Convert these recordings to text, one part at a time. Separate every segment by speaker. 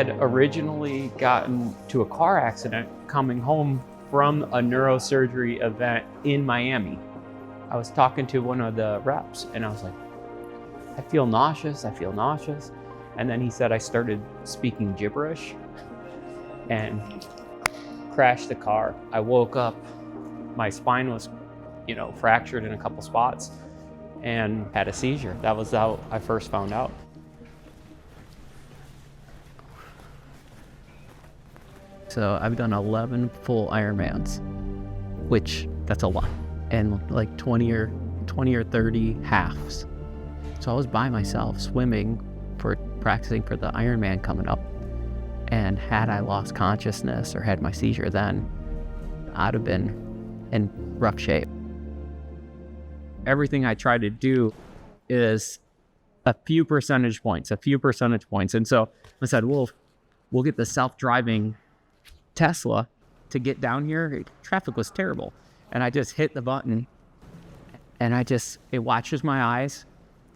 Speaker 1: had originally gotten to a car accident coming home from a neurosurgery event in Miami. I was talking to one of the reps and I was like, I feel nauseous. And then he said I started speaking gibberish and crashed the car. I woke up, my spine was, fractured in a couple spots and had a seizure. That was how I first found out. So I've done 11 full Ironmans, which that's a lot, and like 20 or 30 halves. So I was by myself swimming for practicing for the Ironman coming up. And had I lost consciousness or had my seizure then, I'd have been in rough shape. Everything I try to do is a few percentage points. And so I said, well, we'll get the self-driving Tesla to get down here. Traffic was terrible. And I just hit the button and it watches my eyes.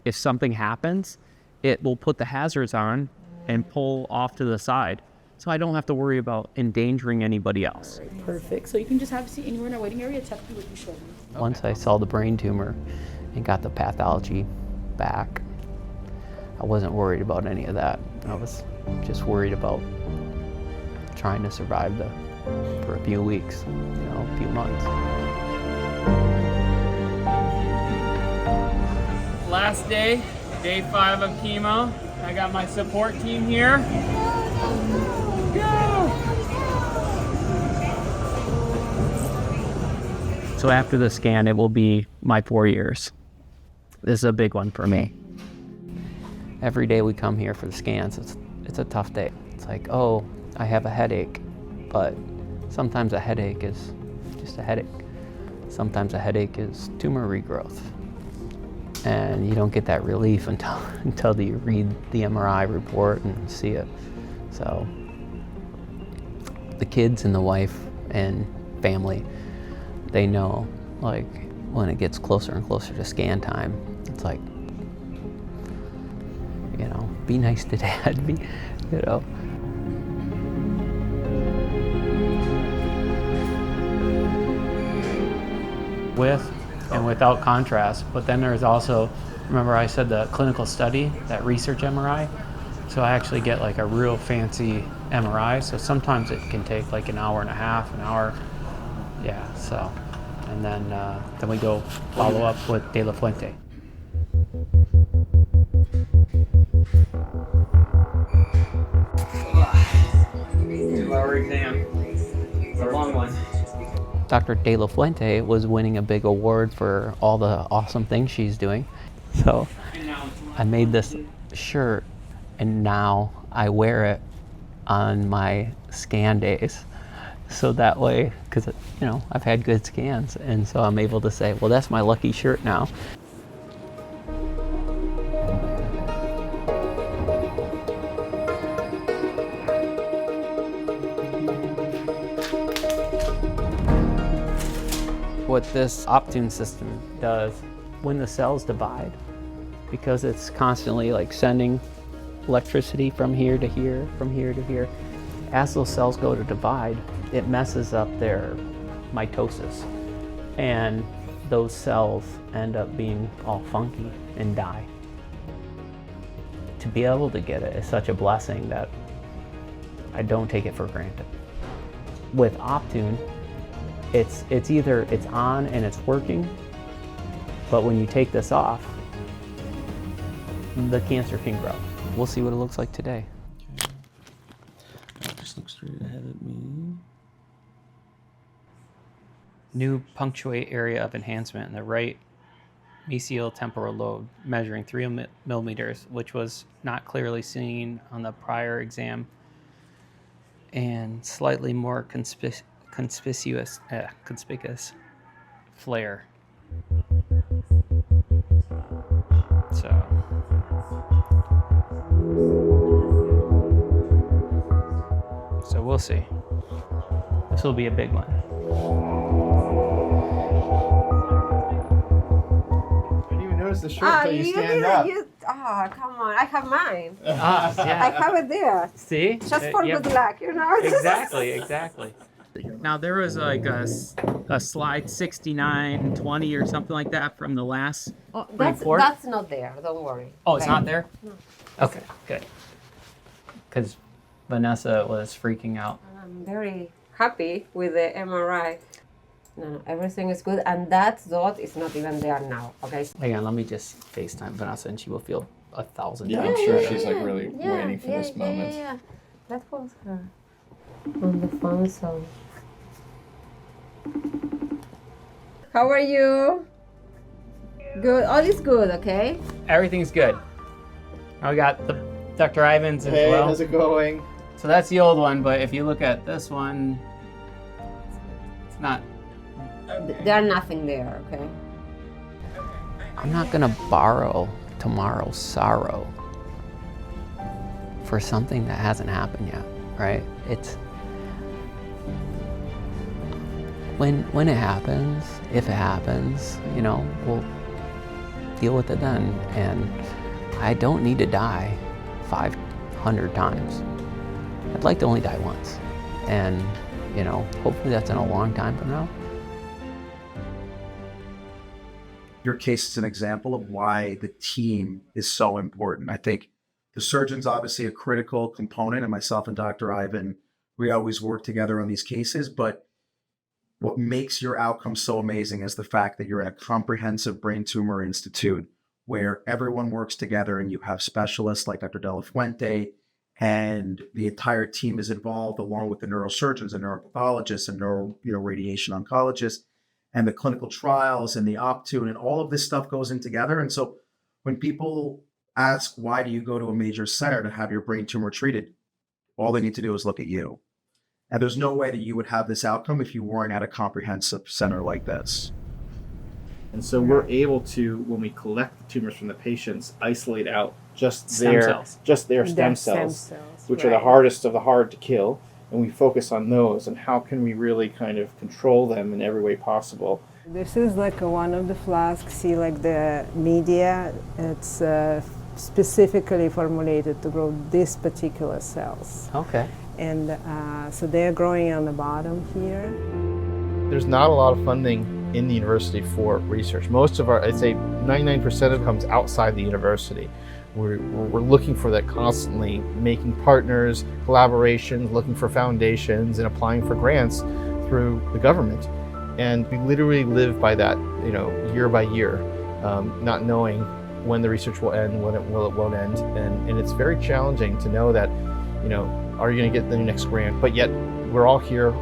Speaker 1: If something happens, it will put the hazards on and pull off to the side. So I don't have to worry about endangering anybody else.
Speaker 2: Perfect. So you can just have a seat anywhere in our waiting area. Tell me what you showed me.
Speaker 1: Once I saw the brain tumor and got the pathology back, I wasn't worried about any of that. I was just worried about trying to survive for a few weeks, a few months. Last day 5 of chemo. I got my support team here. Go! So after the scan, it will be my 4 years. This is a big one for me. Every day we come here for the scans, it's a tough day. It's like, oh, I have a headache, but sometimes a headache is just a headache. Sometimes a headache is tumor regrowth. And you don't get that relief until you read the MRI report and see it. So the kids and the wife and family, they know, like, when it gets closer and closer to scan time, it's like, be nice to Dad, With and without contrast. But then there's also, remember I said the clinical study, that research MRI? So I actually get like a real fancy MRI. So sometimes it can take like an hour and a half, an hour. Yeah, so. And then we go follow up with De La Fuente. Two-hour exam. It's a long one. Dr. De La Fuente was winning a big award for all the awesome things she's doing. So I made this shirt and now I wear it on my scan days. So that way, because I've had good scans, and so I'm able to say, well, that's my lucky shirt now. What this Optune system does, when the cells divide, because it's constantly like sending electricity from here to here, from here to here, as those cells go to divide, it messes up their mitosis. And those cells end up being all funky and die. To be able to get it is such a blessing that I don't take it for granted. With Optune, it's either it's on and it's working, but when you take this off, the cancer can grow. We'll see what it looks like today.
Speaker 3: Okay. Just look straight ahead at me.
Speaker 1: New punctuate area of enhancement in the right mesial temporal lobe, measuring 3 millimeters, which was not clearly seen on the prior exam, and slightly more conspicuous flare. So we'll see. This will be a big one.
Speaker 4: I didn't even notice the shirt until you stand up. Oh, come on. I have mine.
Speaker 1: Ah,
Speaker 4: I
Speaker 1: yeah.
Speaker 4: have it there.
Speaker 1: See?
Speaker 4: Just for
Speaker 1: Yep.
Speaker 4: good luck, you know?
Speaker 1: Exactly, exactly. Now there was like a slide 6920 or something like that from the last
Speaker 4: Oh,
Speaker 1: report.
Speaker 4: that's not there. Don't worry.
Speaker 1: Oh, it's
Speaker 4: Okay.
Speaker 1: not there?
Speaker 4: No.
Speaker 1: Okay, good. Because Vanessa was freaking out.
Speaker 4: I'm very happy with the MRI. No, everything is good. And that dot is not even there now. Okay.
Speaker 1: Hang on, let me just FaceTime Vanessa and she will feel 1,000
Speaker 3: Yeah,
Speaker 1: times
Speaker 3: I'm sure
Speaker 1: better.
Speaker 3: she's like really waiting for this moment.
Speaker 4: Yeah. That was her on the phone. So. How are you? Good. All is good. Okay.
Speaker 1: Everything's good. Now we got the Dr. Ivans as
Speaker 3: Hey,
Speaker 1: well.
Speaker 3: how's it going?
Speaker 1: So that's the old one, but if you look at this one, it's not.
Speaker 4: There's nothing there. Okay.
Speaker 1: I'm not gonna borrow tomorrow's sorrow for something that hasn't happened yet, right? It's when it happens, if it happens, you know, we'll deal with it then. And I don't need to die 500 times. I'd like to only die once. And, you know, hopefully that's in a long time from now.
Speaker 5: Your case is an example of why the team is so important. I think the surgeon's obviously a critical component, and myself and Dr. Ivan, we always work together on these cases, but what makes your outcome so amazing is the fact that you're at a comprehensive brain tumor institute where everyone works together and you have specialists like Dr. De La Fuente, and the entire team is involved along with the neurosurgeons and neuropathologists and radiation oncologists and the clinical trials and the Optune, and all of this stuff goes in together. And so when people ask, why do you go to a major center to have your brain tumor treated? All they need to do is look at you. And there's no way that you would have this outcome if you weren't at a comprehensive center like this.
Speaker 3: And so we're able to, when we collect the tumors from the patients, isolate out just
Speaker 1: Stem
Speaker 3: their
Speaker 1: cells.
Speaker 3: stem cells, which are the
Speaker 4: right.
Speaker 3: hardest of the hard to kill. And we focus on those and how can we really kind of control them in every way possible.
Speaker 6: This is like one of the flasks, see like the media, it's specifically formulated to grow these particular cells.
Speaker 1: Okay.
Speaker 6: And so they're growing on the bottom here.
Speaker 3: There's not a lot of funding in the university for research. Most of our, I'd say 99% of it comes outside the university. We're looking for that constantly, making partners, collaborations, looking for foundations, and applying for grants through the government. And we literally live by that, you know, year by year, not knowing when the research will end, when it won't end. And it's very challenging to know that, you know, are you going to get the next grant? But yet we're all here.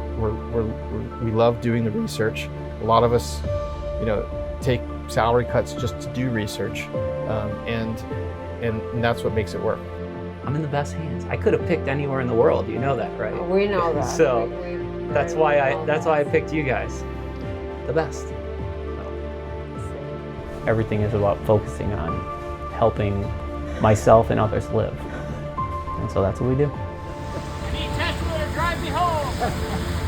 Speaker 3: We love doing the research. A lot of us, you know, take salary cuts just to do research, and that's what makes it work.
Speaker 1: I'm in the best hands. I could have picked anywhere in the world. You know that, right?
Speaker 4: We know that.
Speaker 1: So
Speaker 4: We
Speaker 1: that's
Speaker 4: very
Speaker 1: why
Speaker 4: well
Speaker 1: that's why I picked you guys. The best. Everything is about focusing on helping myself and others live. And so that's what we do.
Speaker 7: Test will drive me home.